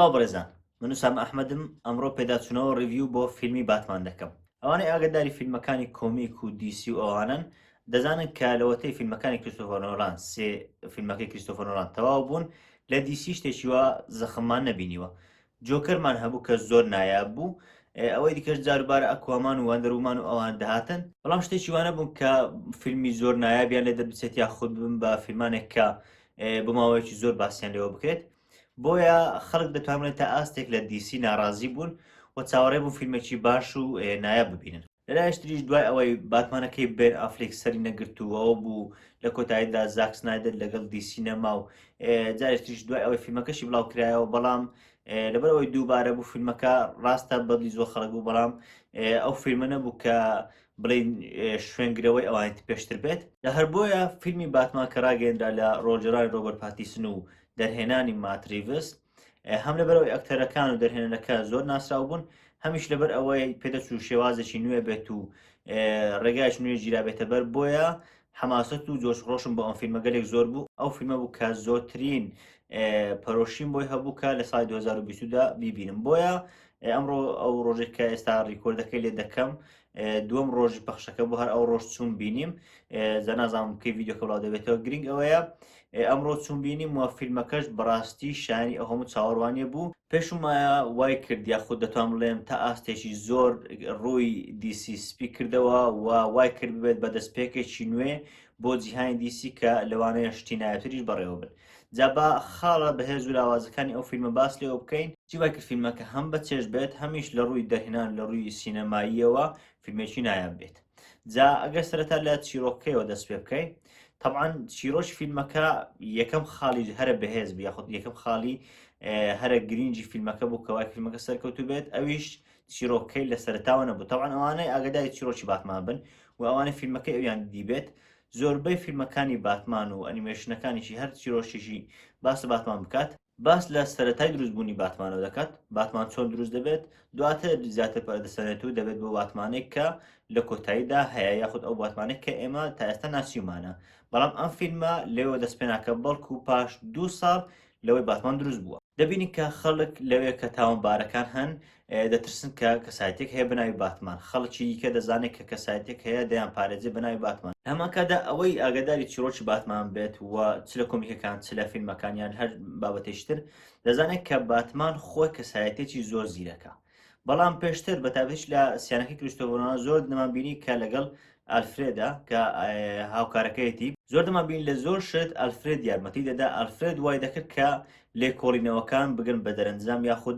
سڵاو بەڕێزان، من وسام ئەحمەدم. ئەمڕۆ پێداچوونەوە ڕیڤیو بۆ فیلمی باتمان دەکەم. ئەوانەی ئاگداری فیلمەکانی کۆمیک و دیسی و ئەوانن دەزانن کە لەوەتەی فیلمەکانی کریستۆفەر نۆلان سێ فیلمەکەی کریستۆفەر نۆلان تەواو بوون، لە دیسی شتێکی وە زەخممان نەبینیوە. جۆکەرمان هەبوو کە زۆر نایاب بوو، ئەوەی دیکەش جاروبارە ئەکوامان و وەندەرومان و ئەوان دەهاتن، بەڵام شتێکی وانە بوون کە فیلمی زۆر نایابیان لێ دەربچێت یا خود بن بە فیلمانێک کە بماوەیەکی زۆر باسییان لێەوە بکرێت. بۆیە خەڵک دەتوانێت تا ئاستێک لە دیسی ناڕازی بوون و چاوەڕێ بوو فیلمێکی باش و نایاب ببینن. لەلایشتریش دوای ئەوەی باتمانەکەی بێن ئافلێک سەری نەگرتووەوە بوو لە کۆتاییدا زاک سنایدر لەگەڵ دیسی نەما و جارێکتریش دوای ئەوەی فیلمەکەشی بڵاو کرایەوە، بەڵام لەبەرەوەی دووبارە بوو فیلمەکە ڕاستە بەدلی زۆر خەڵک بوو، بەڵام ئەو فیلمە نەبوو کە بڵین شوێنگرەوەی ئەوانیت پێشتر بێت. لە هەر بۆیە فیلمی باتمان کە ڕاگەێنرا لە ڕۆژێرای ڕۆبەرت پاتیسن و دەرهێنانی ماتریڤس، هەم لەبەرەوەی ئەکتەرەکان و دەرهێنەرەکە زۆر ناسرااو بوون، هەمیش لەبەر ئەوەی پێدەچوو شێوازێکی نوێ بێت و ڕێگایش نوێ گیرابێتە بەر. بۆیە حماسەت و جۆشڕۆشم بۆ ئەم فیلمەگەلێک زۆر بوو. ئەو فیلمە بوو کە زۆرترین پەرۆشیم بۆی هەبوو کە لە ساڵی 2020دا بیبینم. بۆیە ئەمڕۆ ئەو ڕۆژێک کە ئێستا ڕیکۆردەکەی لێ دەکەم، دووەم ڕۆژی پەخشەکە بۆ هەر ئەو ڕۆژ چوون بینیم، زەنازانم کەی ڤیددیۆکە بڵاو دەبێتەوە. گرنگ ئەوەیە ئەمڕۆ چوون بینیم و فیلمەکەش بەڕاستی شانی ئەو هەموو چاوەڕوانیە بوو. پێشمایە وای کرد یاخود دەتوان بڵێم تا ئاستێکی زۆر ڕووی دیسی سپی کردەوە و وای کرد ببێت بە دەستپێکێکی نوێ بۆ جیهانی دیسی کە لەوانەیە شتی نایەتریش بەڕێوە بن. جابا خاڵە بەهێز و لاوازەکانی ئەو فیلمە باس لێەوە بکەین، جیوای کرد فیلمەکە هەم بە چێش بێت، هەمیش لە ڕووی دەرهێنان لە ڕووی سینەماییەوە فیلمێکی نایاب بێت. جا ئەگەر سەرەتا لە چیرۆکەکەیەوە دەست پێ بکەین، طبعاً چیرۆش فیلمەکە یەکەم خاڵی هەرە بەهێز بوو، یاخود یەکەم خاڵی هەرە گرنگی فیلمەکە بوو کەوای فیلمەکە سەرکەوتو بێت، ئەویش چیرۆکەی لە سەرتاوە نەبوو. طبعاً ئەوانەی ئاگداری چیرۆکی باتمان بن و ئەوانەی فیلمەکەی ئەویان دیبێت، زۆربەی فیلمەکانی باتمان و ئەنیمێشنەکانیشی هەر چیرۆشیشی باس لە باتمان بکات، باس لە سەرەتای دروستبوونی باتمانەوە دەکات، باتمان چۆن دروست دەبێت، دواتر زیاتر پەردەسەنێت و دەبێت بۆ باتمانێک کە لە کۆتاییدا هەیە، یاخود ئەو باتمانێک کە ئێمە تا ئێستا ناسیومانە. بەڵام ئەم فیلمە لێوە دەست پێ ناکە، بەڵکو پاش 2 ساڵ لەوەی باتمان دروست بووە. دەبینی کە خەڵک لەوێ کە تاوانبارەکان هەن دەترسن کە کەسایەتێک هەیە بناوی باتمان، خەڵکی کە دەزانێت کە کەسایەتێک هەیە دەیان پارێزێ بناوی باتمان. هەمان کادا ئەوەی ئاگداری چیرۆکی باتمان بێت و چ لە کۆمیکەکان چ لە فیلمەکانیان هەر بابەتێشتر دەزانێت کە باتمان خۆی کەسایەتێکی زۆر زیرەکە. بەڵام پێشتر بەتابێت لە سیانەکەی کریستۆفەر نۆلان زۆر دەمانبینی کە لەگەڵ ئالفرێدا کە هاوکارەکەیەتی زۆر دەمانبین لە زۆر شت ئالفرێد یارمەتی دەدا. ئالفرێد وای دەکرد کە لێکۆڵینەوەکان بگەن بە دەرەنجام، یاخود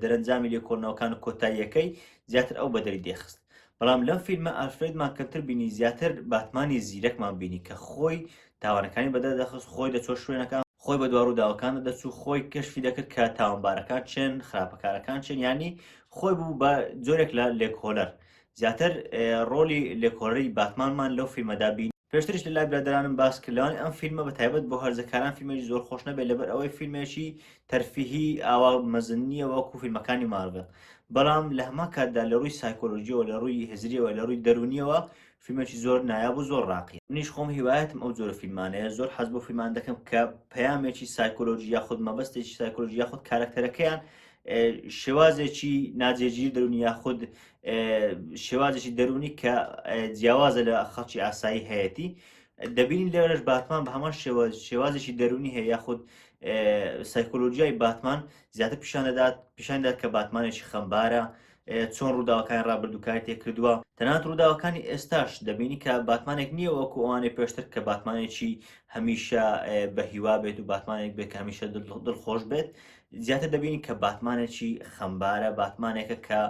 دەرەنجامی لێکۆڵنەوەکان و کۆتاییەکەی زیاتر ئەو بەدەری دێخست. بەڵام لەم فیلمە ئالفرێدمان کەمتر بینی، زیاتر باتمانی زیرەکمان بینی کە خۆی تاوانەکانی بەدە دەخست، خۆی دەچۆ شوێنەکان، خۆی بە دواڕووداوەکانە دەچوو، خۆی کەشفی دەکرد کە تاوانبارەکان چێن، خراپەکارەکان چێن، ینی خۆی بوو بە جۆرێک لە لێکۆلەر. زیاتر ڕۆلی لێکۆڵەری باتمانمان لەو فیلمەدا بین. پێشترش لە لای برادرانم باس کردەوەی ئەم فیلمە بە تایبەت بۆ هەرزەکاران فیلمێکی زۆر خۆش نەبێت، لەبەر ئەوەی فیلمێکی تەرفیهی ئاوا مەزن نییە وەکو فیلمەکانی مارڤێل. بەڵام لە هەمان کاتدا لە ڕووی سایکۆلۆژیەوە، لە ڕووی هزریەوە، لە ڕووی دەرونیەوە فیلمێکی زۆر نایاب و زۆر ڕاقی. منیش خۆم هیوایەتم ئەو جۆرە فیلمانەیە، زۆر حەز بۆ فیلمان دەکەم کە پەیامێکی سایکۆلۆژی یاخود مەبەستێکی سایکۆلۆژی یاخود کارکتەرەکەیان شێوازێکی ناجێگیر دەرونی یاخود شێوازێکی دەرونی کە جیاوازە لە خەڵکی ئاسایی هەیەی. دەبینین لێرەش باتمان بە هەمان شێوازێکی دەرونی هەیە، یاخود سایکۆلۆژیای باتمان زیاتر پیشاندات کە باتمانێکی خەمبارە، چۆن ڕووداوەکانی ڕابردووکاری تێکردووە. تەنانەت ڕووداوەکانی ئێستاش دەبینی کە باتمانێک نییە وەکو ئەوانەی پێشتر کە باتمانێکی هەمیشە بە هیوا بێت و باتمانێک بێت کە هەمیشە دڵخۆش بێت. زیاتر دەبینی کە باتمانێکی خەمبارە، باتمانێکە کە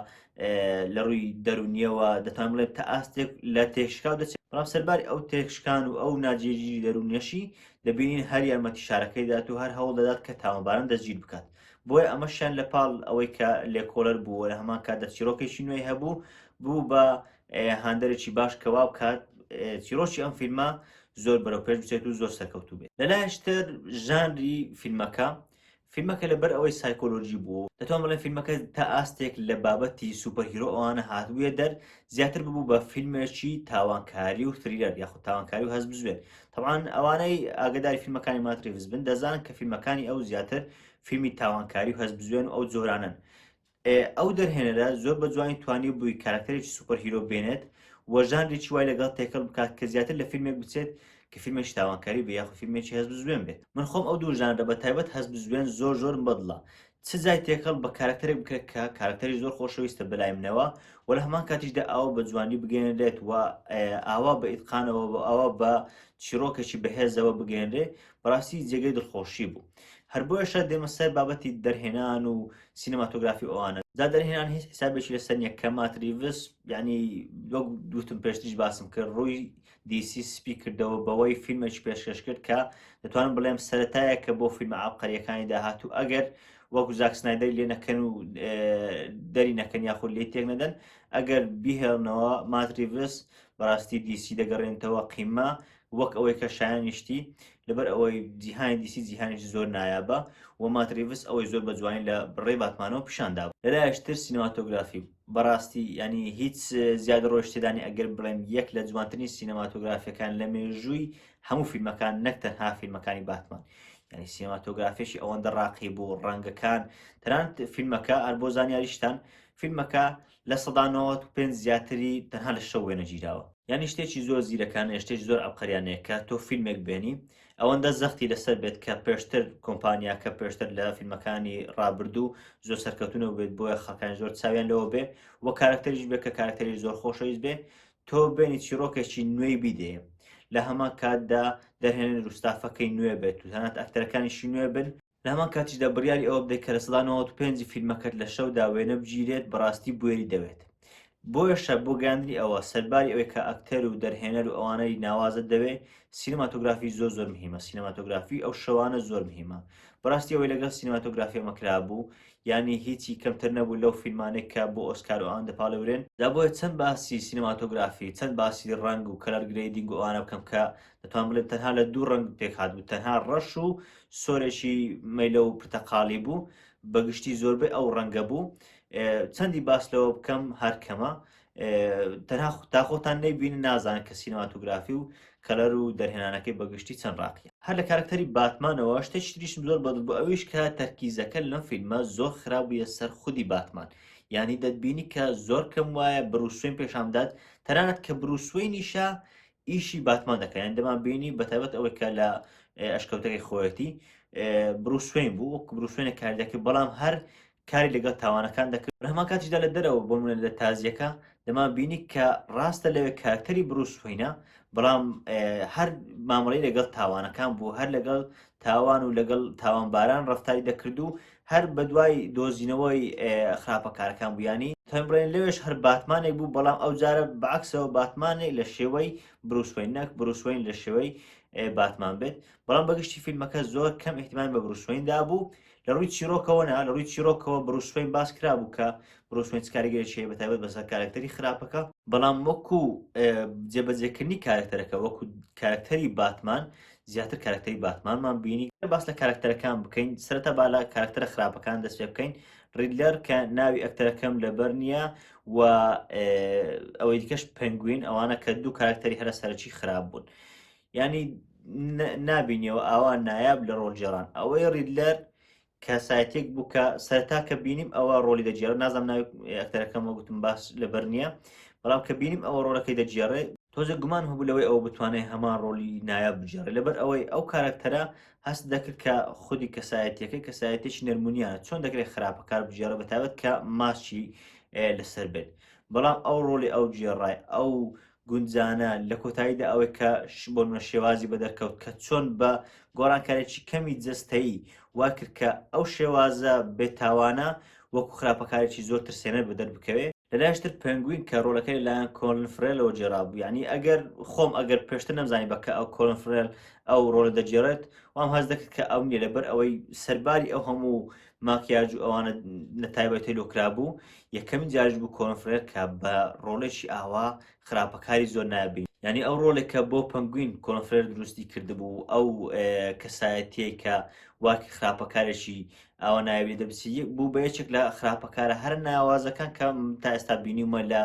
لە ڕووی دەرونیەوە دەتوان بڵێ تا ئاستێک لە تێکشکاو دەچێت، بەڵام سەرباری ئەو تێکشکان و ئەو ناجێگیری دەرونیەشی دەبینین هەر یارمەتی شارەکەی دات و هەر هەوڵ دەدات کە تاوانباران دەستگیر بکات. بۆیە ئەمەشیان لە پاڵ ئەوەی کە لێکۆڵەر بووە لە هەمان کاتدا چیرۆکێکی نوێی هەبوو بوو بە هاندەرێکی باش کەوا بکات چیرۆکی ئەم فیلمە زۆر بەرەو پێش بچێت و زۆر سەرکەوتوو بێت. لەلایەشتر ژانری فیلمەکە فیلمەکە لەبەر ئەوەی سایکۆلۆژی بوو دەتوان بڵێن فیلمەکە تا ئاستێک لە بابەتی سوپەرهیرۆ ئەوانە هاتبووە دەر زیاتر ببوو بە فیلمێکی تاوانکاری و تریلەر یاخود تاوانکاری و هەست بزوێن. طبعاً ئەوانەی ئاگداری فیلمەکانی مات ریڤز بن دەزانن کە فیلمەکانی ئەو زیاتر فیلمی تاوانکاری و هەست بزوێن و ئەو جۆرانن. ئەو دەرهێنەرە زۆر بە جوانی توانی بووی کارکتەرێکی سوپەرهیرۆ بێنێت وەژانێکی وای لەگەڵ تێکەڵ بکات کە زیاتر لە فیلمێک بچێت کە فیلمێکی تاوانکاری بە یاخود فیلمێکی هەست بزوێن بێت. من خۆم ئەو دوو ژانرە بە تایبەت هەست بزوێن زۆر بەدڵە. چ جای تێکەڵ بە کارکتەرێک بکرێت کە کارکتەری زۆر خۆشەویستە بەلای منەوە و لە هەمان کاتیشدا ئەوە بە جوانی بگەێنرێت و ئاوا بە ئیتقانەوە ئەوە بە چیرۆکێکی بەهێزەوە بگەێنرێ بەڕاستی جێگەی دڵخۆشی بوو. هەر بۆیشە دێمە سەر بابەتی دەرهێنان و سینەماتۆگرافی ئەوانە جا دەرهێنان هیچ حسابێکی لەسەر نیە کە مات ریڤز ینی وەک دوتم پێشتریش باسم کرد ڕووی دیسی سپی کردەوە بەوەی فیلمێکی پێشکەش کرد کە دەتوانم بڵێم سەرەتایە کە بۆ فیلمە عابقەریەکانی داهاتوو ئەگەر وەکو زاک سنایدەر لێ نەکەن و دەری نەکەن یاخود لێ تێک نەدەن ئەگەر بیهێڵنەوە مات ریڤز بەڕاستی دیسی دەگەڕێنەوە قیمە وەک ئەوەی کە شایانیشتی لەبەر ئەوەی جیهانی دیسی جیهانێکی زۆر نایابە و مات ریڤز ئەوەی زۆر بە جوانی لە بڕێ باتمانەوە پیشاندا لەلایەشتر سینەماتۆگرافی بەڕاستی ینی هیچ زیاد ڕۆشتێدانی ئەگەر بڵێم یەک لە جوانترین سینەماتۆگرافیەکان لە مێژووی هەموو فیلمەکان نەک تەنها فیلمەکانی باتمان ینی سینەماتۆگرافیشی ئەوەندە ڕاقی بوو ڕەنگەکان تەنانەت فیلمەکە هەر بۆ زانیاریشتان فیلمەکە لە 95 زیاتری تەنها لە شەو وێنەگیراوە یعنی شتێکی زۆر زیرەکانە شتێکی زۆر عەبقەریانەیە کە تۆ فیلمێک بێنی ئەوەندە زەختی لەسەر بێت کە پێشتر کۆمپانیاکە پێشتر لە فیلمەکانی ڕابردوو زۆر سەرکەوتونەوە بێت بۆیە خەڵکان زۆر چاویان لەوە بێ و کارکتەریش بێت کە کارکتەری زۆر خۆشەویست بێ تۆ بێنی چیرۆکێکی نوێی بیدێ لە هەمان کاتدا دەرهێنن روستافەکەی نوێ بێت و تەنانەت ئەکتەرەکانیشی نوێ بن لە هەمان کاتیشدا بڕیاری ئەوە بدەیت کە لە 95 فیلمەکەت لە شەودا وێنە بگیرێت بەڕاستی بوێری دەوێت. بۆیشە بۆ گەاندنی ئەوە سەرباری ئەوەی کە ئەکتەر و دەرهێنەر و ئەوانەی ناوازت دەوێت سینەماتۆگرافی زۆر مهمە سینەماتۆگرافی ئەو شەوانە زۆر مهمە بەڕاستی ئەوەی لەگەڵ سینەماتۆگرافی مەکرا بوو ینی هیچی کەمتر نەبوو لەو فیلمانێک کە بۆ ئۆسکار و ئەوان دەپاڵەورێن دا بۆیە چەند باسی سینەماتۆگرافی چەند باسی ڕنگ و کەلەر گرێدینگ و ئەوانە بکەم کە دەتوان بڵێن تەنها لە دوو ڕنگ پێک هات بوو تەنها ڕەش و سۆرێکی مەیلە و پرتەقاڵی بوو بەگشتی زۆربەی ئەو ڕەنگە بوو چەندی باس لەوە بکەم هەرکەمە تەنها تاخۆتان نەیبینن نازانن کە سینەماتۆگرافی و کەلەر و دەرهێنانەکەی بەگشتی چەند ڕاقیە هەر لە کارکتەری باتمانەوە شتێکی تریشم زۆر بەدڵ بوو ئەویش کە تەرکیزەکە لەم فیلمە زۆر خراپبووە سەر خودی باتمان یعنی دەتبینی کە زۆر کەم وایە بروسوێن پێشامداد تەنانەت کە بروسوێنیشە ئیشی باتمان دەکەن یان دەمان بینی بەتایبەت ئەوەی کە لە ئەشکەوتەکەی خۆەتی بروسوێن بوو وەک بروسوێنە کاردەکە بەڵام هەر کاری لەگەڵ تاوانەکان دەکرد هەمان کاتیشدا لە دەرەوە بۆ منە لە تازیەکە دەمان بینی کە ڕاستە لەوێ کارکتەری بروسوێنە بەڵام هەر مامەڵەی لەگەڵ تاوانەکان بوو هەر لەگەڵ تاوان و لەگەڵ تاوانباران ڕفتاری دەکرد و هەر بەدوای دۆزینەوەی خراپەکارەکان بوویانی تۆم بڵێن لەوێش هەر باتمانێک بوو بەڵام ئەو جارە بەعکسەوە باتمانێک لە شێوەی بروسوێن نەک بروسوێن لە شێوەی باتمان بێت بەڵام بەگشتی فیلمەکە زۆر کەم احتیمان بە بروسوێندا بوو لە ڕووی چیرۆکەوەنا لە ڕووی چیرۆکەوە بروسوێن باس کرا بوو کە بروسوێن کاریگەرێکی بەتایبەت بەسەر کارکتەری خراپەکە بەڵام وەکو جێبەجێکردنی کارکتەرەکە وەکو کارکتەری باتمان زیاتر کارکتەری باتمانمان بینی باس لە کارکتەرەکان بکەین سەرەتا بالا کارکتەرە خراپەکان دەست پێ بکەین ریدلەر کە ناوی ئەکتەرەکەم لەبەر نییە و ئەوەی دیکەش پێنگوین ئەوانە کە دوو کارکتەری هەرە سەرچی خراپ بوون ینی نابینیەوە ئاوان نایاب لە ڕۆژجێڕان ئەوەی ریدلەر کەسایەتێک بوو کە سەرتا کە بینیم ئەوە ڕۆلی دەجێڕێت نازانم ناوی ئەکتەرەکەم وەگوتم باس لەبەر نییە بەڵام کە بینیم ئەوە ڕۆڵەکەی دەجێڕێت تۆزە گومان هەبوو لەوەی ئەوە بتوانێت هەمان ڕۆلی نایاب بجێڕێت لەبەر ئەوەی ئەو کارکتەرە هەست دەکرد کە خودی کەسایەتەکەی کەسایەتێکی نەرمونیانە چۆن دەکرێت خراپەکار بجێڕە بەتابەت کە ماچی لەسەر بێت بەڵام ئەو ڕۆلی ئەو جێڕای ئەو گونجانە لە کۆتاییدا ئەوەی کە بۆ منە شێوازی بە دەرکەوت کە چۆن بە گۆڕانکارێکی کەمی جەستایی وا کرد کە ئەو شێوازە بێتاوانە وەکو خراپەکارێکی زۆر ترسێنەر بە دەربکەوێت لەلایشتر پێنگوین کە ڕۆڵەکەی لایەن کۆلن فرێلەوە جێرابوو ینی ئەگەر خۆم ئەگەر پێشتر نەمزانی بەکە ئەو کۆلن فرێل ئەو ڕۆڵە دەجێڕێت وام هەز دەکرد کە ئەو نیە لەبەر ئەوەی سەرباری ئەو هەموو ماکیاج و ئەوانە نەتایبەتی لۆکرابوو یەکەمین جارش بوو کۆنفرێر کە بە ڕۆڵێکی ئاوا خراپەکاری زۆر نابین ینی ئەو ڕۆڵێکە بۆ پەنگوین کۆنفرێر دروستی کردبوو ئەو کەسایەتیە کە واکی خراپەکارێکی ئەوە ناوی دەبسی بوو بە یەکێک لە خراپەکارە هەر ناوازەکان کە تا ئێستا بینیمە لە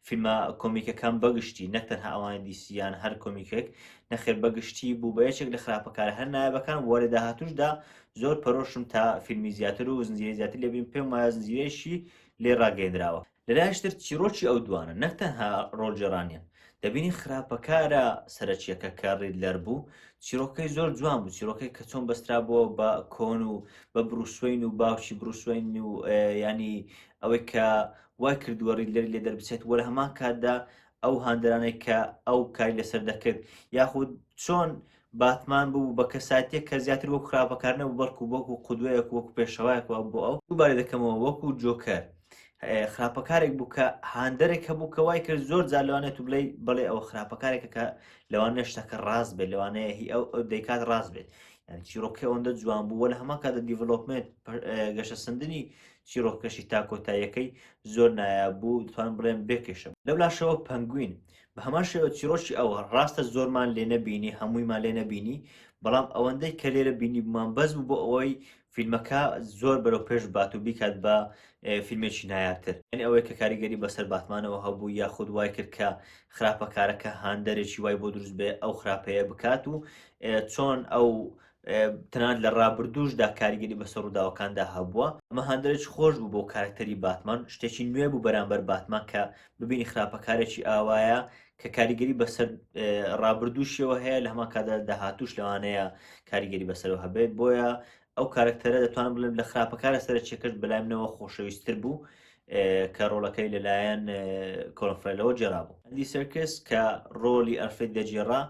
فیلمە کۆمیکەکان بەگشتی نەکتەنها ئەوان دیسییان هەر کۆمیکێک نەخێر بەگشتی بوو بە یەکێک لە خراپەکار هەر نایبەکان وەرە داهاتوشدا زۆر پەرۆشم تا فیلمی زیاتر و زنجیرە زیاتر لێبین پێم وایە زنجیرەیەشی لێ ڕاگەیەنراوە لەلایەشتر چیرۆکی ئەو دوانە نەکتەنها ڕۆڵجێڕانیان دەبینی خراپەکارە سەرچیەکە کە ڕیدلەر بوو چیرۆکەی زۆر جوان بوو چیرۆکەی کە چۆن بەسترا بووە بە کۆن و بە بروسوین و باوکی بروسوین و ینی ئەوەی کە وای کردووە ڕیدلەر لێ دەربچێت وەرە هەمان کاتدا ئەو هاندرانەی کە ئەو کاری لەسەر دەکرد یاخود چۆن باتمان بوو بە کەساتێک کە زیاتر وەکو خراپەکارنە و بەڵکو وەکو قودوەیەک وەکو پێشەوایەکەوە بۆ ئەو دووبارە دەکەمەوە وەکو جۆکەر خراپەکارێک بوو کە هاندەرێک هەبوو کە وای کرد زۆر جار لەوانێت و بڵێ ئەوە خراپەکارێکە کە لەوانە شتەکە ڕاست بێت لەوانەیە هی ئەو دەیکات ڕاست بێت یعنی چیرۆکەی ئەوەندە جوان بوو لە هەمان کاتە دیڤلۆپمنت گەشە سندنی چیرۆکەشی تا کۆتاییەکەی زۆر نایابوو دەتوانم بڵێم بێکێشە لەولاشەوە پەنگوین بە هەمان شێوە چیرۆکی ئەوە ڕاستە زۆرمان لێ نەبینی هەموویمان لێ نەبینی بەڵام ئەوەندەی کە لێرە بینی بمان بەس بوو بۆ ئەوەی فیلمەکە زۆر بەرەو پێش بات و بیکات بە فیلمێکی نایابتر یعنی ئەوەی کە کاریگەری بەسەر باتمانەوە هەبوو یاخود وای کرد کە خراپەکارەکە هاندەرێکی وای بۆ دروست بێ ئەو خراپەیە بکات و چۆن ئەو تەنانەت لە ڕابردووشدا کاریگەری بەسەر ڕووداوەکاندا هەبووە ئەمە هاندەرێکی خۆش بوو بۆ کارکتەری باتمان شتێکی نوێ بوو بەرامبەر باتمان کە ببینی خراپەکارێکی ئاوایە کە کاریگەری بەسەر ڕابردووشیەوە هەیە لە هەمان کادا داهاتوش لەوانەیە کاریگەری بەسەرەوە هەبێت بۆیە ئەو کارکتەرە دەتوانم بڵێم لە خراپەکارە سەرچێکەش بەلای منەوە خۆشەویستتر بوو کە ڕۆڵەکەی لەلایەن کۆنفرێلەوە جێرا بوو ئەندی سەرکەس کە ڕۆلی ئەلفرێد دەجێڕا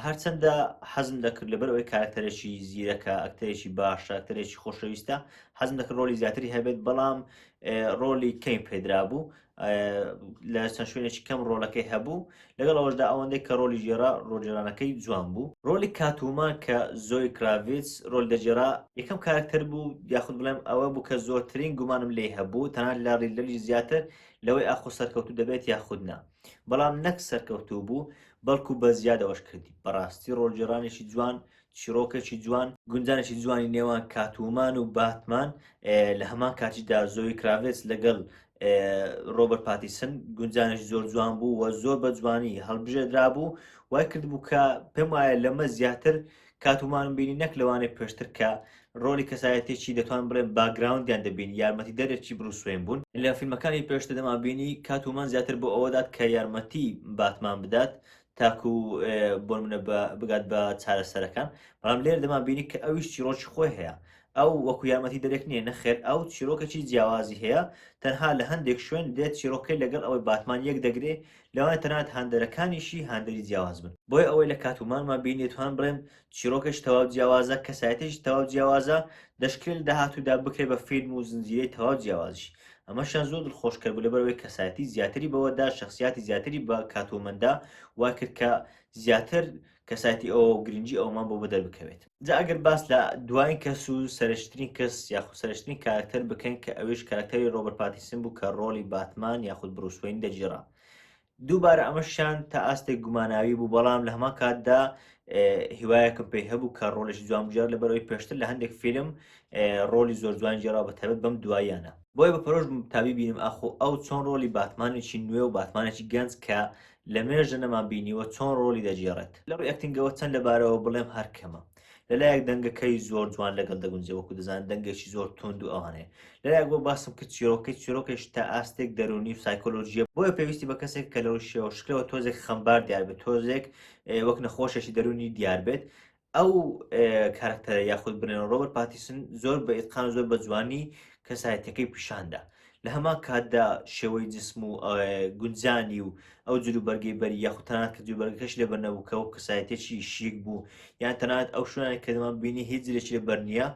هەرچەندە حەزم دەکرد لەبەر ئەوەی کارکتەرێکی زیرەکە ئەکتەرێکی باشە ئەکتەرێکی خۆشەویستە حەزم دەکرد ڕۆلی زیاتری هەبێت بەڵام ڕۆلی کەم پێدرا بوو لە چەند شوێنێکی کەم ڕۆڵەکەی هەبوو لەگەڵ ئەوەشدا ئەوەندەی کە ڕۆلی ژێرا ڕۆژێرانەکەی جوان بوو ڕۆلی کاتومان کە زۆی کراڤیتس ڕۆل دەجێرا یەکەم کارکتەر بوو یاخود بڵێم ئەوە بوو کە زۆرترین گومانم لێ هەبوو تەنانەت لە ڕیدلەری زیاتر لەوەی ئاخۆ سەرکەوتوو دەبێت یاخودنا بەڵام نەک سەرکەوتوو بوو بەڵکو بە زیادەوەش کردی بەڕاستی ڕۆژێرانێکی جوان چیرۆکێکی جوان گونجانێکی جوانی نێوان کاتومان و باتمان لە هەمان کاتیدا زۆی کراڤێتس لەگەڵ ڕۆبەرت پاتیسن گونجانش زۆر جوان بوو و زۆر بە جوانی هەڵبژێدرا بوو وای کرد بوو کە پێم وایە لەمە زیاتر کاتومانم بینی نەک لەوانەیە پێشتر کە ڕۆلی کەسایەتێکی دەتوان بڵێن باگراوندیان دەبین یارمەتی دەرێکی بروسوێن بوون لە فیلمەکانی پێشتر دەمابینی کاتومان زیاتر بۆ ئەوەدات کە یارمەتی باتمان بدات تاکو بۆ منە بگات بە چارەسەرەکان بەڵام لێر دەمابینی کە ئەویش چیرۆکی خۆی هەیە ئەو وەکو یارمەتی دەرێک نییە نەخێر ئەو چیرۆکێکی جیاوازی هەیە تەنها لە هەندێک شوێن دێت چیرۆکەی لەگەڵ ئەوەی باتمان یەک دەگرێت لەوانە تەنانەت هاندەرەکانیشی هاندەری جیاواز بن بۆیە ئەوەی لە کاتومانمان بینێتوان بڵێم چیرۆکەش تەواو جیاوازە کەسایەتێکی تەواو جیاوازە دەشکل داهاتوودا بکرێت بە فیلم و زنجیرەی تەواو جیاوازی ئەمەشان زۆر دڵخۆشکرد بوو لەبەرەوەی کەسایەتی زیاتری بەوەدا شخصیاتی زیاتری بە کاتومەندا وا کرد کە زیاتر کەساتی ئەوە گرنگی ئەومان بۆ بەدەر بکەوێت جا ئەگەر باس لە دوایین کەس و سەرشترین کەس یاخود سەرشترین کارکتەر بکەین کە ئەویش کارکتەری ڕۆبەرت پاتیسن بوو کە ڕۆلی باتمان یاخود بروسوین دەجێڕا دووبارە ئەمەشیان تا ئاستێک گوماناوی بوو بەڵام لە هەمان کاتدا هیوایەکەم پێی هەبوو کە ڕۆڵێکی جوان بژار لەبەرەوەی پێشتر لە هەندێک فیلم ڕۆلی زۆر جوان جێڕا بە تایبەت بەم دواییانە بۆیە بە پەرۆش تابی بینم ئاخۆ ئەو چۆن ڕۆلی باتمانێکی نوێ و باتمانێکی گەنج کە لە مێژە نەمان بینیوە چۆن ڕۆلی دەجێڕێت لە ڕووی ئەکتینگەوە چەند لەبارەوە بڵێم هەرکەمە لەلایەک دەنگەکەی زۆر جوان لەگەڵ دەگونجێ وەکو دەزانن دەنگێکی زۆر تند و ئەوانەیە لەلایەک بۆ باسم کرد چیرۆکەش تا ئاستێک دەرونی و سایکۆلۆژیە بۆیە پێویستی بە کەسێک کە لەو شێوە شکلەوە تۆزێک خەمبار دیار بێت تۆزێک وەک نەخۆشێکی دەرونی دیار بێت ئەو کارکتەرە یاخود بنێن ڕۆبەرت پاتیسن زۆر بە ئیتقان زۆر بە جوانی کەسایەتەکەی پیشاندا لە هەمان کاتدا شێوەی جسم و گونجانی و ئەو جلوبەرگەی بەری یاخود تەنانەت کە جلوبەرگەکەش لێبەر نەبوو کە کەسایەتێکی شیک بوو یان تەنانەت ئەو شوێنێک کە دەمان بینی هیچ جلێکی لێبەر نییە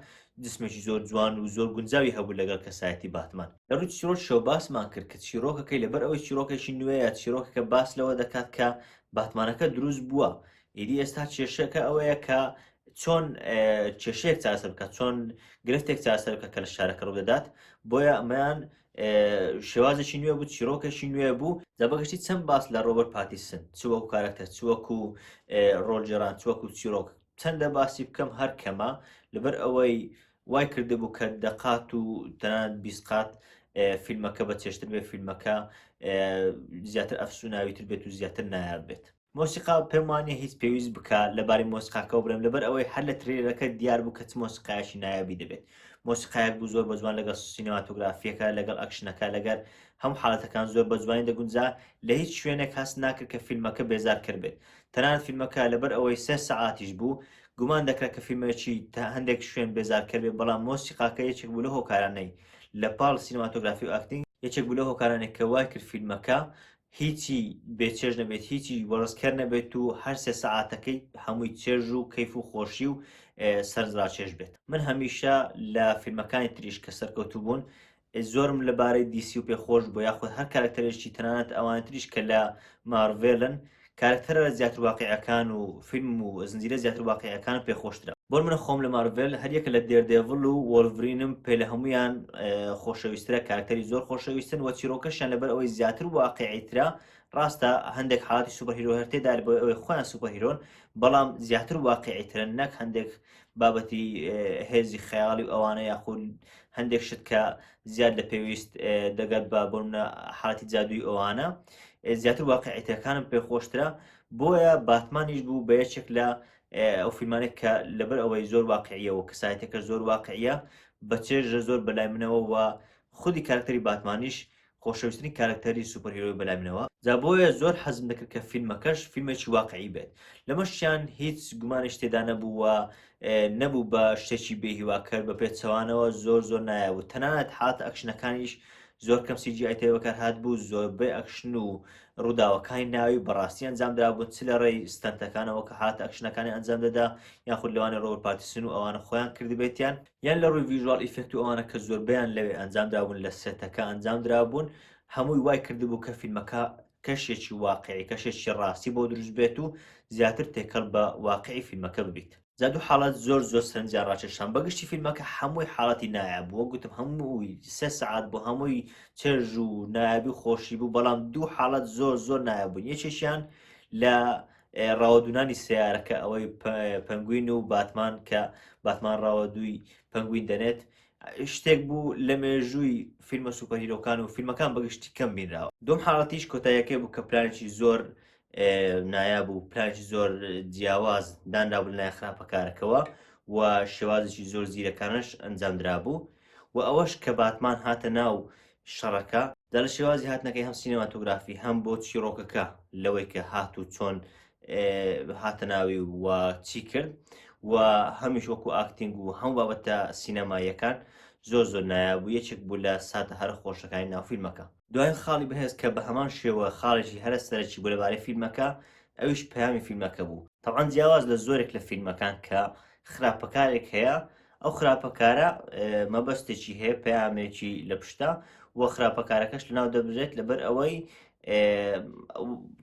جسمێکی زۆر جوان و زۆر گونجاوی هەبوو لەگەڵ کەسایەتی باتمان لە ڕووی چیرۆک شەو باسمان کرد کە چیرۆکەکەی لەبەر ئەوەی چیرۆکێکی نوێیە چیرۆکەکە باس لەوە دەکات کە باتمانەکە دروست بووە ئیدی ئێستا کێشەکە ئەوەیە کە چۆن کێشەیەک چارەسەر بکات، چۆن گرفتێک چارەسەر بکات کە لە شارەکە ڕوو دەدات. بۆیە ئەمەیان شێوازێکی نوێ بوو، چیرۆکێکی نوێ بوو. جا بەگشتی چەند باس لە ڕۆبەرت پاتیسن، چ وەکو کارکتەر، چ وەکو ڕۆڵجێران، چ وەکو چیرۆک چەندە باسی بکەم هەر کەمە، لەبەر ئەوەی وای کردبوو کە دەقات و تەنانەت 20 قات فیلمەکە بە چێشتر بێت، فیلمەکە زیاتر ئەفسوناویتر بێت و زیاتر نایاب بێت. مۆسیقا پێم وانە هیچ پێویست بکە لەبارەی مۆسیقاکەەوە بڵێم، لەبەر ئەوەی هەر لە ترێلەکە دیار بوو کە چ مۆسیقایەکی نایابی دەبێت. مۆسیقایەک بوو زۆر بە جوان لەگەڵ سینەماتۆگرافیەکە، لەگەڵ ئەکشنەکە، لەگەر هەموو حاڵەتەکان زۆر بە جوانی دەگونجا، لە هیچ شوێنێک هەست ناکرد کە فیلمەکە بێزار کرد بێت. تەنانەت فیلمەکە لەبەر ئەوەی 3 سەعاتیش بوو، گومان دەکرێت کە فیلمێکی تا هەندێک شوێن بێزار کرد بێت، بەڵام مۆسیقاکە یەکێک بوو لە هۆکارانەی لە پاڵ سینەماتۆگرافی و ئاکتینگ یەکێک بوو لە هۆکارانێک کە وای کرد فیلمەکە هیچی بێچێژ نەبێت، هیچی وەڕستکەر نەبێت و هەر 3 سەعاتەکەی هەمووی چێژ و کەیف و خۆشی و سەرنجڕاکێش بێت. من هەمیشە لە فیلمەکانی تریش کە سەرکەوتوو بوون زۆرم لەبارەی دیسی و پێخۆش بۆ، یاخود هەر کارکتەرێکی تەنانەت ئەوان تریش کە لە مارڤێلن کارکتەرە زیاتر واقعیەکان و فیلم و زنجیرە زیاتر واقعیەکان پێخۆشترە. بۆ منە خۆم لە مارڤێل هەریەکە لە دێردێڤڵ و وۆلڤرینم پێ لە هەمویان خۆشەویسترە، کارکتەری زۆر خۆشەویستن و چیرۆکەشیان لەبەر ئەوەی زیاتر واقعیترە. ڕاستە هەندێک حاڵاتی سوپەرهیرۆ هەرتێدا بۆ ئەوەی خۆیان سوپەرهیرۆن، بەڵام زیاتر واقعیترن، نەک هەندێک بابەتی هێزی خەیاڵی و ئەوانە یاخود هەندێک شت کە زیاد لە پێویست دەگەت بە بۆ منە حاڵەتی جادووی ئەوانە زیاتر واقعیتەکانم پێخۆشترە. بۆیە باتمانیش بوو بە یەکێک لە ئەو فیلمانێک کە لەبەر ئەوەی زۆر واقعیە و کەسایەتەکە زۆر واقعیە بەچێژە زۆر بەلای منەوە و خودی کارکتەری باتمانیش خۆشەویستنی کارکتەری سوپەرهیرۆی بەلای منەوە. جا بۆیە زۆر حەزم دەکرد کە فیلمەکەش فیلمێکی واقعی بێت. لەمەشیان هیچ گومانش تێدا نەبووە، نەبوو بە شتێکی بێهیواکەر بە پێچەوانەوە زۆر نایەوە. تەنانەت حالەتە ئەکشنەکانیش زۆر کەم CGI تێ بەکارهات بوو، زۆربەی ئەکشن و ڕووداوەکانی ناوی بەڕاستی ئەنجامدرا بوون، چ لە ڕێی ستەنتەکانەوە کە حالەتە ئەکشنەکانی ئەنجام دەدا، یاخود لەوانە ڕۆبەرت پاتیسن و ئەوانە خۆیان کردبێتیان، یان لە ڕووی ڤیژوال ئیفێکت و ئەوانە کە زۆربەیان لەوێ ئەنجامدرا بوون، لە سێتەکە ئەنجامدرا بوون. هەمووی وای کردبوو کە فیلمەکە کەشێکی واقعی، کەشێکی ڕاستی بۆ دروست بێت و زیاتر تێکەڵ بە واقعی فیلمەکە ببیت. جا دوو حاڵەت زۆر سەرنجیان ڕاکێشان. بەگشتی فیلمەکە هەمووی حاڵەتی نایاب بوو، گوتم هەمووی 3 سەعات بوو، هەمووی چێژ و نایابی و خۆشی بوو، بەڵام دوو حاڵەت زۆر نایاب بوون. یەکێکیان لە ڕاوەدونانی سیارەکە، ئەوەی پەنگوین و باتمان کە باتمان ڕاوەدووی پەنگوین دەنێت، شتێک بوو لە مێژووی فیلمە سوپەرهیرۆکان و فیلمەکان بەگشتی کەم بینراوە. دوم حاڵەتیش کۆتاییەکەی بوو کە پلانێکی زۆر نایاب و پلانێکی زۆر جیاواز دانرا بوو لەلایەن خراپەکارەکەوە و شێوازێکی زۆر زیرەکانش ئەنجامدرا بوو و ئەوەش کە باتمان هاتە ناو شەڕەکە دا لە شێوازی هاتنەکەی هەم سینەماتۆگرافی هەم بۆ چیرۆکەکە لەوەی کە هات و چۆن هاتە ناوی و چی کرد و هەمیش وەکو ئاکتینگ و هەموو بابەتە سینەماییەکان زۆر نایاب بوو، یەکێک بوو لە ساتە هەر خۆشەکانی ناو فیلمەکە. دوای خاڵی بەهێز کە بە هەمان شێوە خاڵێکی هەرە سەرەکی بوو لەبارەی فیلمەکە، ئەویش پەیامی فیلمەکە بوو. تەبعاً جیاواز لە زۆرێک لە فیلمەکان کە خراپەکارێک هەیە، ئەو خراپەکارە مەبەستێکی هەیە، پەیامێکی لە پشتە و خراپەکارەکەش لەناو دەبژێت لەبەر ئەوەی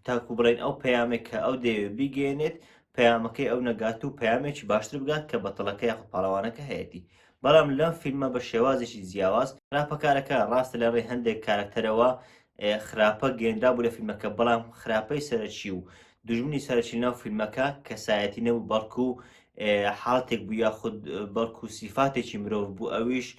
تاکو بڵێن ئەو پەیامێک کە ئەو دەیەوێت بیگەێنێت پەیامەکەی ئەو نەگات و پەیامێکی باشتر بگات کە بەتەڵەکە یاخود پاڵەوانەکە هەیەی. بەڵام لەم فیلمە بە شێوازێکی جیاواز خراپەکارەکە ڕاستە لە ڕێ هەندێک کارکتەرەوە خراپە گەێنرا بوو لە فیلمەکە، بەڵام خراپەی سەرەکی و دوژمنی سەرەکی ناو فیلمەکە کەسایەتی نەبوو، بەڵکو حاڵەتێک بوو یاخود بەڵکو سیفاتێکی مرۆڤ بوو، ئەویش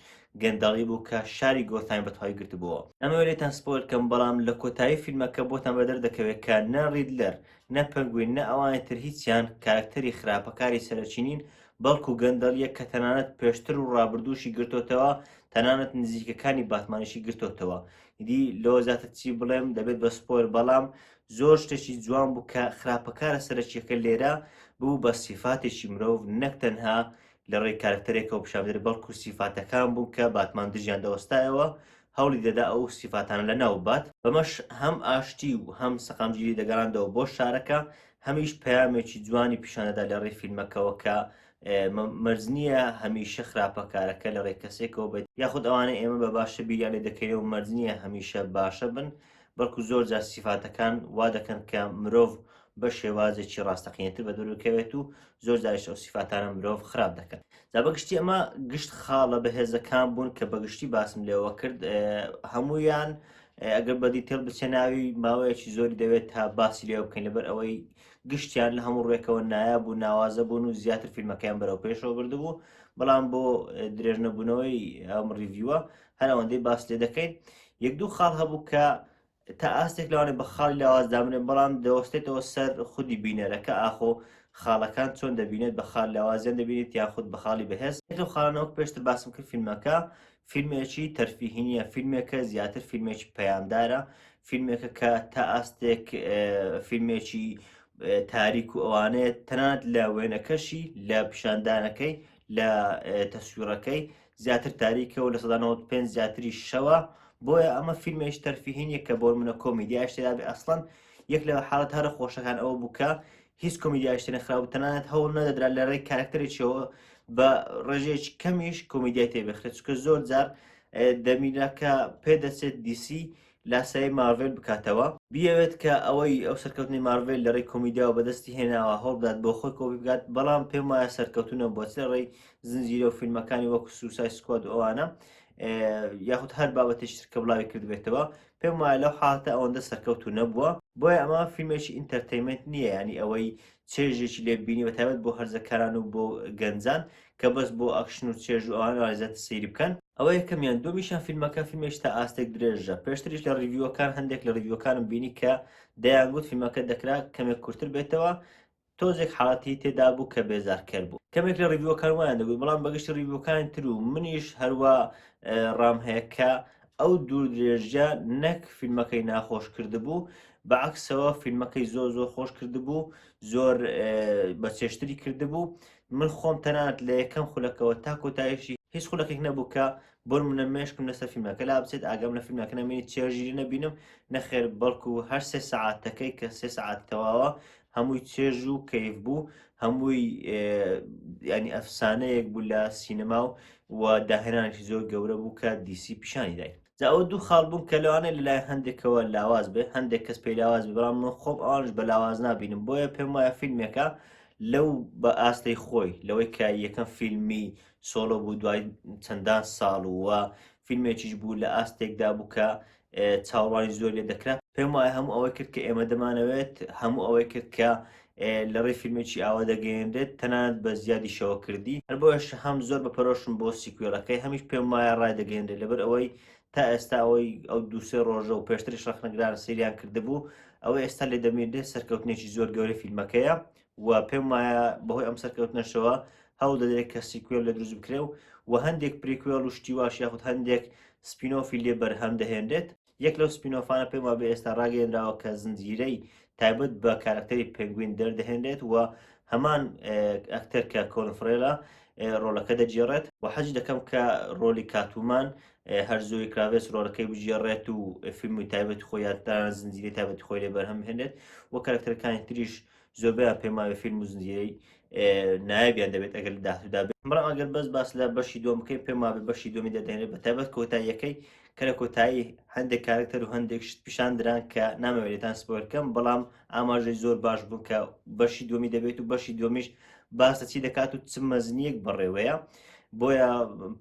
گەندەڵی بوو کە شاری گۆتاین بەتەواوی گرتبووە. ئەمە لێتان سپۆیل کەم، بەڵام لە کۆتایی فیلمەکە بۆتان بەدەر دەکەوێت کە نە ریدلەر، نە پەنگوین، نە ئەوانە تر هیچیان کارکتەری خراپەکاری سەرەکی نین، بەڵکو گەندەڵیە کە تەنانەت پێشتر و ڕابردووشی گرتوتەوە، تەنانەت نزیکەکانی باتمانیشی گرتوتەوە. دی لەوە زیاتر چی بڵێم دەبێت بە سپۆیل، بەڵام زۆر شتێکی جوان بوو کە خراپەکارە سەرەکیەکە لێرە بوو بە سیفاتێکی مرۆڤ، نەک تەنها لە ڕێی کارکتەرێکەوە پیشاندەر، بەڵکو سیفاتەکان بوو کە باتمان دژیان دەوەستایەوە، هەوڵی دەدا ئەو سیفاتانە لە ناو بات. بەمەش هەم ئاشتی و هەم سەقامگیری دەگەڕاندەوە بۆ شارەکە، هەمیش پەیامێکی جوانی پیشانەدا لە ڕێی فیلمەکەەوە کە مەرج نییە هەمیشە خراپەکارەکە لە ڕێی کەسێکەوە بێت، یاخود ئەوانە ئێمە بە باشە بیریان لێ دەکەینەوە مەرج نییە هەمیشە باشە بن، بەڵکو زۆر جار سیفاتەکان وا دەکەن کە مرۆڤ بە شێوازێکی ڕاستەقینێتر بە دەروکەوێت و زۆر جاریش ئەو سیفاتانە مرۆڤ خراپ دەکەن. جا بەگشتی ئەمە گشت خاڵە بەهێزەکان بوون کە بەگشتی باسم لێەوە کرد هەمویان ئەگەر بە دیتێل بچێناوی ماوەیەکی زۆری دەوێت تا باسی لێ بکەین لەبەر ئەوەی گشتیان لە هەموو ڕێکەوە نایە بوو ناوازە بوون و زیاتر فیلمەکەیان بەرەو پێشەوە بردبوو بەڵام بۆ درێژنەبوونەوەی ئەم ریڤیوە هەر ئەوەندەی باس لێ دەکەین یەک دوو خاڵ هەبوو کە تا ئاستێک لەوانێ بە خاڵی لاوازدامرێن بەڵام دەوەستێتەوە سەر خودی بینەرەکە ئاخۆ خاڵەکان چۆن دەبینێت بە خاڵ لاوازیان دەبینێت یاخود بە خاڵی بەهێز خاڵانەوە پێشتر باسم کرد فیلمەکە فیلمێکی تەرفیهینیە فیلمێکە زیاتر فیلمێکی پەیامدارە فیلمێکە کە تا ئاستێک فیلمێکی تاریک و ئەوانەیە تەنانەت لە وێنەکەشی لە پیشاندانەکەی لە تەسویرەکەی زیاتر تاریکەوە لە 5 زیاتری شەوە بۆیە ئەمە فیلمێش تەرفیهینیە کە بۆ منە کۆمیدیای شتێدا بێ ئەسڵەن یەک لە حاڵەت هەرە خۆشەکان ئەوە بووکە هیچ کۆمیدیای شتێ نەخراو تەنانەت هەوڵ نەدەدرا لە ڕێی کارکتەرێکیەوە بە ڕێژەیەکی کەمیش کۆمیدیای تێبخرێت چکە زۆر جار دەمیرەکە پێدەچێت دیسی لاسای مارڤێل بکاتەوە بیەوێت کە ئەوەی ئەو سەرکەوتنی مارڤێل لە ڕێی کۆمیدیاوە بەدەستی هێناوە هەڵ بدات بۆ خۆی کۆبی بگات بەڵام پێم وایە سەرکەوتونە بۆچە ڕێی زنجیرە و فیلمەکانی وەکو سوسای سکواد و ئەوانە یاخود هەر بابەتێکی تر کە بڵاوی کردبێتەوە پێم وایە لەو حاڵەتە ئەوەندە سەرکەوتو نەبووە بۆیە ئەمە فیلمێکی ئینتەرتەینمنت نییە ینی ئەوەی چێژێکی لێبینی بەتابەت بۆ هەرزەکاران و بۆ گەنجان کە بەس بۆ ئاکشن و چێژ و ئەوان ڕایزێتە سەیری بکەن ئەوە یەکەمیان دومیشان فیلمەکە فیلمێکی تا ئاستێک درێژە پێشتریش لە ریڤیوەکان هەندێک لە ریڤیوەکانم بینی کە دەیانگوت فیلمەکە دەکرا کەمێک کورتتر بێتەوە تۆزێک حاڵەتی تێدا بوو کە بێزارکەر بوو کەمێک لە ریڤیوەکان وایان دەگوت بەڵام بەگشت ریڤیوەکانی تر و منیش هەروە ڕام هەیە کە ئەو دوور درێژە نەک فیلمەکەی ناخۆش کردبوو بەعکسەوە فیلمەکەی زۆر خۆش کردبوو زۆر بە چێشتری کردبوو من خۆم تەنانەت لە یەکەم خولەکەوە تا کۆتایشی هیچ خولەکێک نەبوو کە بۆ منە مێشکم لەسەر فیلمەکە لا بچێت ئاگام لە فیلمەکە نەمێنی چێژیری نەبینم نەخێر بەڵکو هەر 3 سەعاتەکەی کە 3 سەعات تەواوە هەمووی چێژ و کەیف بوو هەمووی ینی ئەفسانەیەک بوو لە سینەما و داهێنانێکی زۆر گەورە بوو کە دیسی پیشانی دای جا ئەوە دوو خاڵ بوون کە لەوانەیە لەلای هەندێکەوە لاواز بێ هەندێک کەس پێی لاواز بێ بەڵام من خۆم ئەوانش بە لاواز نابینم بۆیە پێم وایە فیلمێکە لەو بە ئاستەی خۆی لەوەی کە یەکەم فیلمی سۆلۆ بوو دوای چەندان ساڵ وە فیلمێکیش بوو لە ئاستێکدا بوو کە چاوەڕوانی زۆر لێ دەکرا پێم وایە هەموو ئەوەی کرد کە ئێمە دەمانەوێت هەموو ئەوەی کرد کە لە ڕێی فیلمێکی ئاوا دەگەێنرێت تەنانەت بە زیادی شەوە کردی هەر بۆیش هەم زۆر بە پەرۆشم بۆ سیکوێلەکەی هەمیش پێم وایە ڕای دەگەێنرێت لەبەر ئەوەی تا ئێستا ئەوەی ئەو دووسێ ڕۆژە و پێشتری شەخنەگران سریان کردبوو ئەوە ئێستا لێ دەمێنێت سەرکەوتنێکی زۆر گەورەی فیلمەکەیە و پێم وایە بەهۆی ئەم سەرکەوتنەشەوە هەوڵ دەدرێت کە سیکوێل لە دروست بکرێ و هەندێک پریکوێل و شتیواش یاخود هەندێک سپینۆفی لێ بەرهەم دەهێنرێت یەک لەو سپینۆفانە پێم وابێ ئێستا ڕاگەێنراوە کە زنجیرەی تایبەت بە کارکتەری پێنگوین دەردەهێنرێت و هەمان ئەکتەر کە کۆنفرێلە ڕۆڵەکە دەجێڕێت و حەج دەکەم کە ڕۆلی کاتومان هەر زۆی کراوێس ڕۆڵەکەی بژێڕێت و فیلمی تایبەت خۆیان زنجیرەی تایبەت خۆی لێ بەرهەم هێنێت و کارکتەرەکانی تریش زۆربیان پێم وایە فیلم و زنجیرەی نایبیان دەبێت ئەگەر لە داهاتوودا بێت بەڵام ئەگەر باس لە بەشی دوم بکەین پێم وابێ بەشی دومی دەدەێنێت بە تایبەت کۆتاییەکەی کە لە کۆتایی هەندێک کارکتەر و هەندێک شت پیشان دران کە نامەوێتان سپۆرکەم بەڵام ئاماژەی زۆر باش بوون کە بەشی دومی دەبێت و بەشی دومیش باسە چی دەکات و چ مەزنیەک بەڕێوەیە بۆیە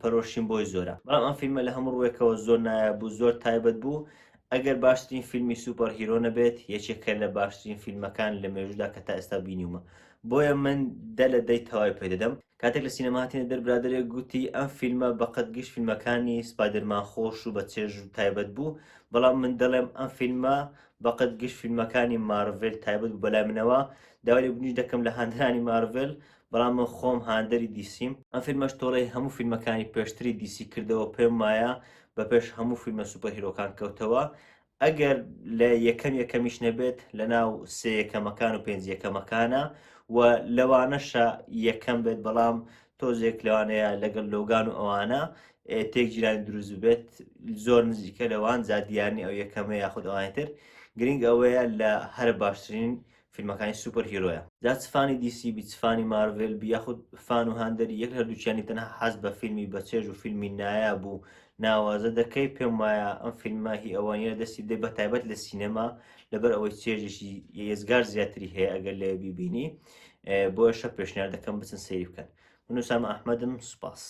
پەرۆشیم بۆی زۆرە بەڵام ئەم فیلمە لە هەموو ڕوێکەوە زۆر نایە بوو زۆر تایبەت بوو ئەگەر باشترین فیلمی سوپەر هیرۆ نەبێت یەکێکە لە باشترین فیلمەکان لە مێژودا کە تا ئێستا بینیومە بۆیە من دە لە دەی تەواوی پێدەدەم کاتێک لە سینەماتینە دەربرادرێک گوتی ئەم فیلمە بەقەت گشت فیلمەکانی سپایدەرمان خۆش و بە چێژ و تایبەت بوو بەڵام من دەڵێم ئەم فیلمە بەقەت گشت فیلمەکانی مارڤێل تایبەت و بەلای منەوە داوای بنیش دەکەم لە هاندرانی مارڤێل بەڵام من خۆم هاندەری دیسیم ئەم فیلمەش تۆڵی هەموو فیلمەکانی پێشتری دیسی کردەوە پێم وایە بە پێش هەموو فیلمە سوپەر هیرۆکان کەوتەوە ئەگەر لە یەکەمیش نەبێت لە ناو سێ یەکەمەکان و 5 یەکەمەکانە و لەوانەشە یەکەم بێت بەڵام تۆزێک لەوانەیە لەگەڵ لۆگان و ئەوانە تێک جیرانی دروست بێت زۆر نزیکە لەوان زادیانی ئەو یەکەمە یاخود ئەوانتر گرنگ ئەوەیە لە هەر باشترین فیلمەکانی سوپەر هیرۆیە جا چفانی دیسی بیچفانی مارڤل بیاخود فان و هاندەری یەک هەردووچیانی تەنها حەز بە فیلمی بەچێژ و فیلمی نایاب بوو ناوازە دەکەی پێم وایە ئەم فیلمە هی ئەوانە دەستی بدەی بە تایبەت لە سینەما لەبەر ئەوەی چێژێکی ێزگار زیاتری هەیە ئەگەر لێ بیبینی بۆ شە پێشنیار دەکەم بچن سەیری بکەن من وسام ئەحمەدم سوپاس